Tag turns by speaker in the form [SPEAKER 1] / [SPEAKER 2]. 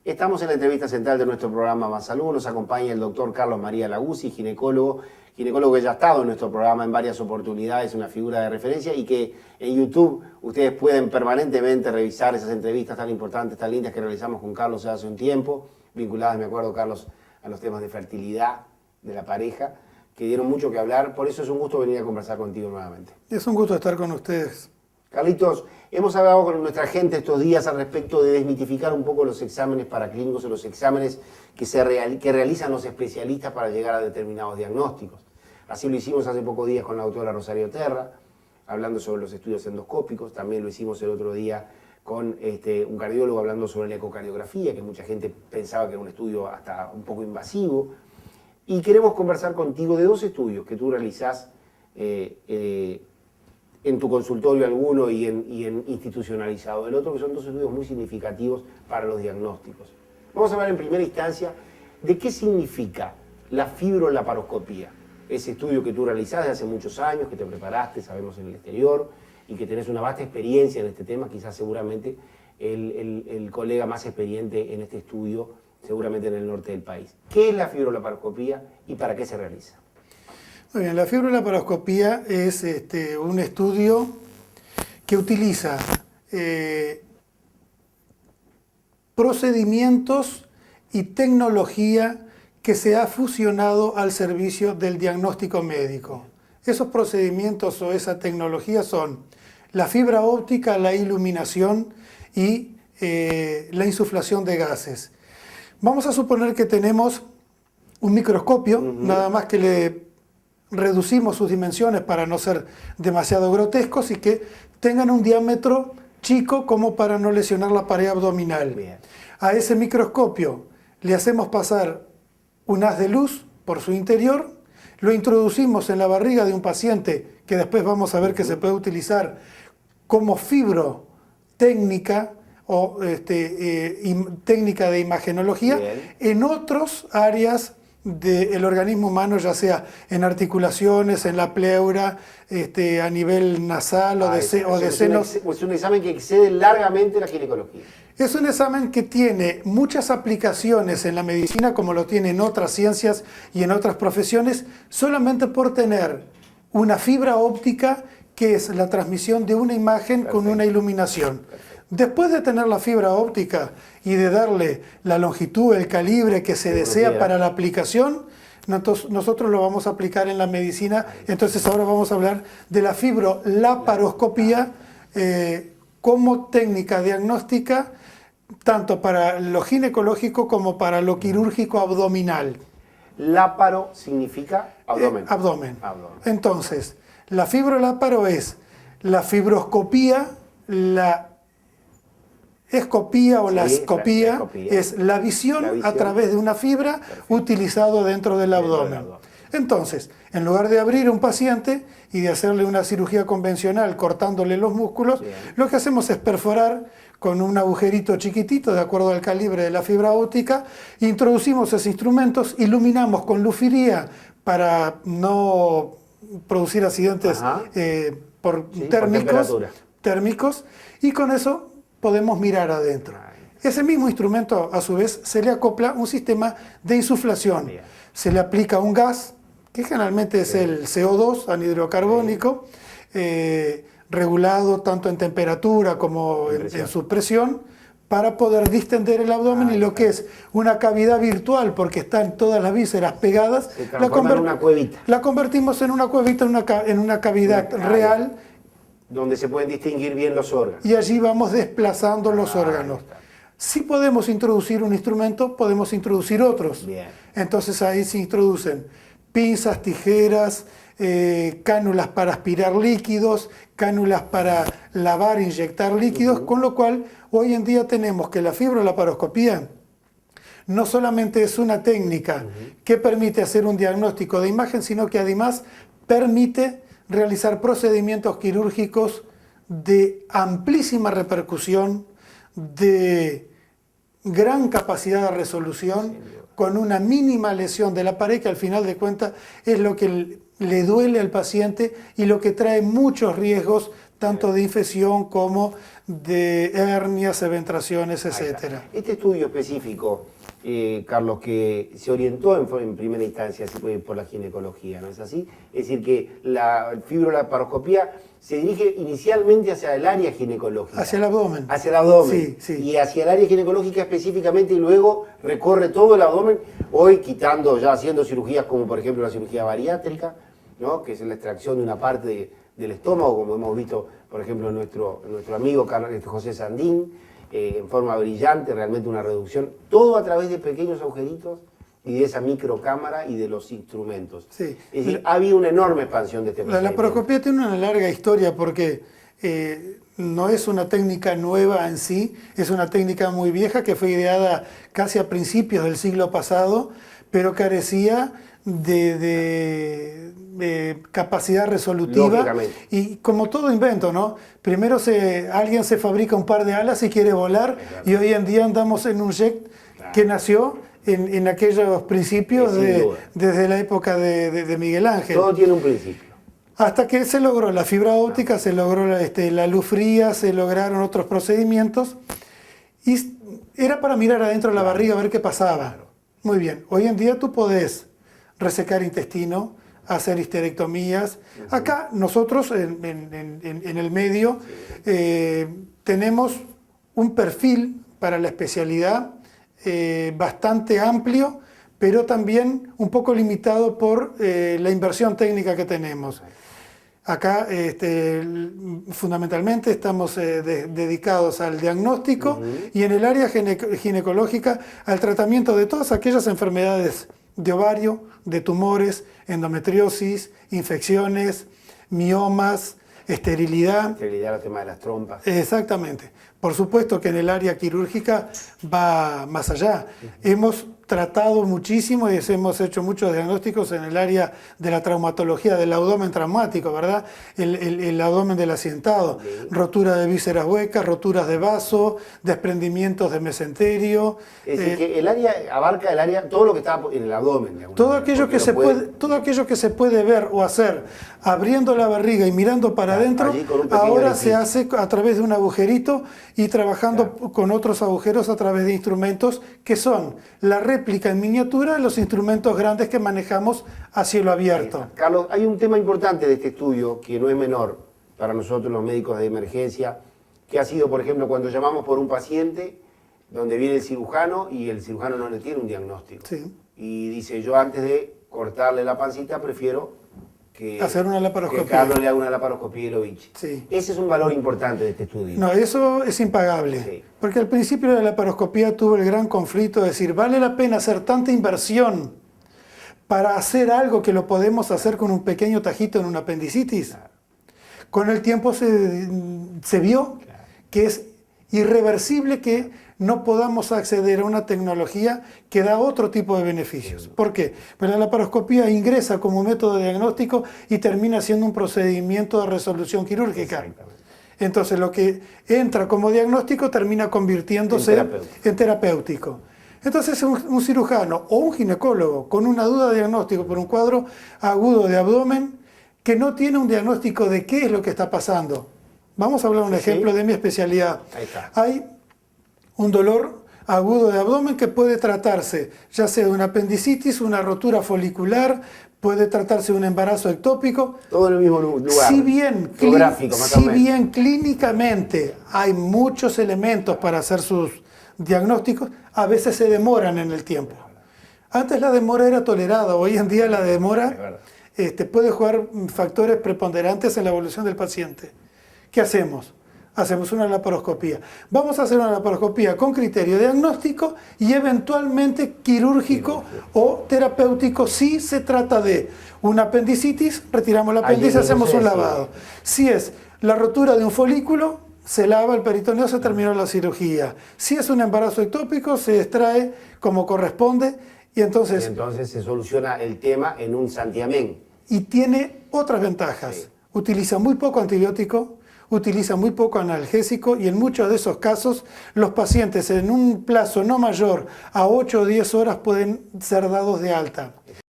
[SPEAKER 1] Estamos en la entrevista central de nuestro programa Más Salud. Nos acompaña el doctor Carlos María Laguzzi, ginecólogo que ya ha estado en nuestro programa en varias oportunidades, una figura de referencia y que en YouTube ustedes pueden permanentemente revisar esas entrevistas tan importantes, tan lindas que realizamos con Carlos hace un tiempo, vinculadas, me acuerdo, Carlos, a los temas de fertilidad de la pareja, que dieron mucho que hablar. Por eso es un gusto venir a conversar contigo nuevamente.
[SPEAKER 2] Es un gusto estar con ustedes.
[SPEAKER 1] Carlitos, hemos hablado con nuestra gente estos días al respecto de desmitificar un poco los exámenes paraclínicos o los exámenes que realizan los especialistas para llegar a determinados diagnósticos. Así lo hicimos hace pocos días con la doctora Rosario Terra, hablando sobre los estudios endoscópicos. También lo hicimos el otro día con un cardiólogo hablando sobre la ecocardiografía, que mucha gente pensaba que era un estudio hasta un poco invasivo. Y queremos conversar contigo de dos estudios que tú realizás en tu consultorio alguno y en institucionalizado. El otro que son dos estudios muy significativos para los diagnósticos. Vamos a hablar en primera instancia de qué significa la fibrolaparoscopía. Ese estudio que tú realizás de hace muchos años, que te preparaste, sabemos, en el exterior, y que tenés una vasta experiencia en este tema, quizás seguramente el colega más experiente en este estudio, seguramente en el norte del país. ¿Qué es la fibrolaparoscopía y para qué se realiza?
[SPEAKER 2] Muy bien, la fibrolaparoscopía es un estudio que utiliza procedimientos y tecnología que se ha fusionado al servicio del diagnóstico médico. Esos procedimientos o esa tecnología son la fibra óptica, la iluminación y la insuflación de gases. Vamos a suponer que tenemos un microscopio, nada más que le reducimos sus dimensiones para no ser demasiado grotescos y que tengan un diámetro chico como para no lesionar la pared abdominal.
[SPEAKER 1] Bien.
[SPEAKER 2] A ese microscopio le hacemos pasar un haz de luz por su interior, lo introducimos en la barriga de un paciente que después vamos a ver que se puede utilizar como fibrotécnica o técnica de imagenología.
[SPEAKER 1] Bien.
[SPEAKER 2] En otras áreas del organismo humano, ya sea en articulaciones, en la pleura, a nivel nasal o de senos.
[SPEAKER 1] Es un examen que excede largamente la ginecología.
[SPEAKER 2] Es un examen que tiene muchas aplicaciones en la medicina, como lo tiene en otras ciencias y en otras profesiones, solamente por tener una fibra óptica, que es la transmisión de una imagen con una iluminación. Después de tener la fibra óptica y de darle la longitud, el calibre que se desea para la aplicación, nosotros lo vamos a aplicar en la medicina. Entonces ahora vamos a hablar de la fibrolaparoscopía como técnica diagnóstica, tanto para lo ginecológico como para lo quirúrgico abdominal.
[SPEAKER 1] Láparo significa abdomen.
[SPEAKER 2] Abdomen. Entonces, la fibrolaparo es la fibroscopía, la escopía o la escopía es la visión a través de una fibra utilizado dentro del abdomen. Entonces, en lugar de abrir a un paciente y de hacerle una cirugía convencional cortándole los músculos, lo que hacemos es perforar con un agujerito chiquitito, de acuerdo al calibre de la fibra óptica, introducimos esos instrumentos, iluminamos con luz fría para no producir accidentes por térmicos, y con eso podemos mirar adentro. Ese mismo instrumento, a su vez, se le acopla un sistema de insuflación. Se le aplica un gas, que generalmente es el CO2, anhidrocarbónico, regulado tanto en temperatura como en su presión, para poder distender el abdomen, y lo que es una cavidad virtual, porque están todas las vísceras pegadas, la convertimos en una cuevita, en una cavidad real,
[SPEAKER 1] donde se pueden distinguir bien los órganos.
[SPEAKER 2] Y allí vamos desplazando los órganos. Si podemos introducir un instrumento, podemos introducir otros.
[SPEAKER 1] Bien.
[SPEAKER 2] Entonces ahí se introducen pinzas, tijeras, cánulas para aspirar líquidos, cánulas para lavar, inyectar líquidos, con lo cual hoy en día tenemos que la fibrolaparoscopía no solamente es una técnica que permite hacer un diagnóstico de imagen, sino que además permite realizar procedimientos quirúrgicos de amplísima repercusión, de gran capacidad de resolución, con una mínima lesión de la pared, que al final de cuentas es lo que le duele al paciente y lo que trae muchos riesgos, tanto de infección como de hernias, eventraciones, etcétera.
[SPEAKER 1] Este estudio específico, Carlos, que se orientó en primera instancia por la ginecología, ¿no es así? Es decir, que la fibrolaparoscopía se dirige inicialmente hacia el área ginecológica.
[SPEAKER 2] Hacia el abdomen.
[SPEAKER 1] Hacia el abdomen.
[SPEAKER 2] Sí, sí.
[SPEAKER 1] Y hacia el área ginecológica específicamente, y luego recorre todo el abdomen, hoy quitando, ya haciendo cirugías como por ejemplo la cirugía bariátrica, ¿no? Que es la extracción de una parte del estómago, como hemos visto, por ejemplo, nuestro amigo José Sandín, en forma brillante, realmente una reducción, todo a través de pequeños agujeritos y de esa microcámara y de los instrumentos.
[SPEAKER 2] Sí.
[SPEAKER 1] Es decir, ha habido una enorme expansión de este
[SPEAKER 2] La laparoscopía tiene una larga historia porque no es una técnica nueva en sí, es una técnica muy vieja que fue ideada casi a principios del siglo pasado, pero carecía de capacidad resolutiva. Y como todo invento, ¿no? Primero alguien se fabrica un par de alas y quiere volar, y hoy en día andamos en un jet que nació en aquellos principios desde la época de Miguel Ángel.
[SPEAKER 1] Todo tiene un principio.
[SPEAKER 2] Hasta que se logró la fibra óptica, se logró la luz fría, se lograron otros procedimientos, y era para mirar adentro de la barriga a ver qué pasaba. Muy bien, hoy en día tú podés resecar intestino, hacer histerectomías. Acá nosotros en el medio tenemos un perfil para la especialidad bastante amplio, pero también un poco limitado por la inversión técnica que tenemos. Acá fundamentalmente estamos dedicados al diagnóstico y en el área ginecológica al tratamiento de todas aquellas enfermedades de ovario, de tumores, endometriosis, infecciones, miomas, esterilidad.
[SPEAKER 1] Esterilidad, el tema de las trompas.
[SPEAKER 2] Exactamente. Por supuesto que en el área quirúrgica va más allá. Hemos tratado muchísimo y hemos hecho muchos diagnósticos en el área de la traumatología, del abdomen traumático, ¿verdad? El abdomen del accidentado, rotura de vísceras huecas, roturas de vaso, desprendimientos de mesenterio.
[SPEAKER 1] Es decir, que el área abarca todo lo que está en el abdomen.
[SPEAKER 2] Todo aquello que se puede ver o hacer abriendo la barriga y mirando para adentro, ahora se hace a través de un agujerito y trabajando con otros agujeros a través de instrumentos que son la réplica en miniatura de los instrumentos grandes que manejamos a cielo abierto.
[SPEAKER 1] Carlos, hay un tema importante de este estudio que no es menor para nosotros los médicos de emergencia, que ha sido, por ejemplo, cuando llamamos por un paciente donde viene el cirujano y el cirujano no le tiene un diagnóstico.
[SPEAKER 2] Sí.
[SPEAKER 1] Y dice, yo antes de cortarle la pancita prefiero
[SPEAKER 2] hacer una laparoscopía.
[SPEAKER 1] Que Carlos le haga una laparoscopía y lo biche.
[SPEAKER 2] Sí.
[SPEAKER 1] Ese es un valor importante de este estudio.
[SPEAKER 2] No, eso es impagable. Sí. Porque al principio de la laparoscopía tuvo el gran conflicto de decir, ¿vale la pena hacer tanta inversión para hacer algo que lo podemos hacer con un pequeño tajito en una apendicitis? Claro. Con el tiempo se vio que es irreversible que no podamos acceder a una tecnología que da otro tipo de beneficios. ¿Por qué? Pues la laparoscopía ingresa como método de diagnóstico y termina siendo un procedimiento de resolución quirúrgica. Entonces lo que entra como diagnóstico termina convirtiéndose en terapéutico. Entonces un cirujano o un ginecólogo con una duda de diagnóstico por un cuadro agudo de abdomen que no tiene un diagnóstico de qué es lo que está pasando. Vamos a hablar un ejemplo de mi especialidad.
[SPEAKER 1] Ahí está.
[SPEAKER 2] Hay un dolor agudo de abdomen que puede tratarse ya sea de una apendicitis, una rotura folicular, puede tratarse de un embarazo ectópico.
[SPEAKER 1] Todo en el mismo lugar.
[SPEAKER 2] Si bien clínicamente hay muchos elementos para hacer sus diagnósticos, a veces se demoran en el tiempo. Antes la demora era tolerada, hoy en día la demora puede jugar factores preponderantes en la evolución del paciente. ¿Qué hacemos? Hacemos una laparoscopía. Vamos a hacer una laparoscopía con criterio diagnóstico y eventualmente quirúrgico o terapéutico si se trata de una apendicitis, retiramos la apéndice, hacemos un lavado. Si es la rotura de un folículo, se lava el peritoneo, se terminó la cirugía. Si es un embarazo ectópico, se extrae como corresponde y entonces
[SPEAKER 1] se soluciona el tema en un santiamén.
[SPEAKER 2] Y tiene otras ventajas. Sí. Utiliza muy poco antibiótico, utiliza muy poco analgésico y en muchos de esos casos los pacientes en un plazo no mayor a 8 o 10 horas pueden ser dados de alta.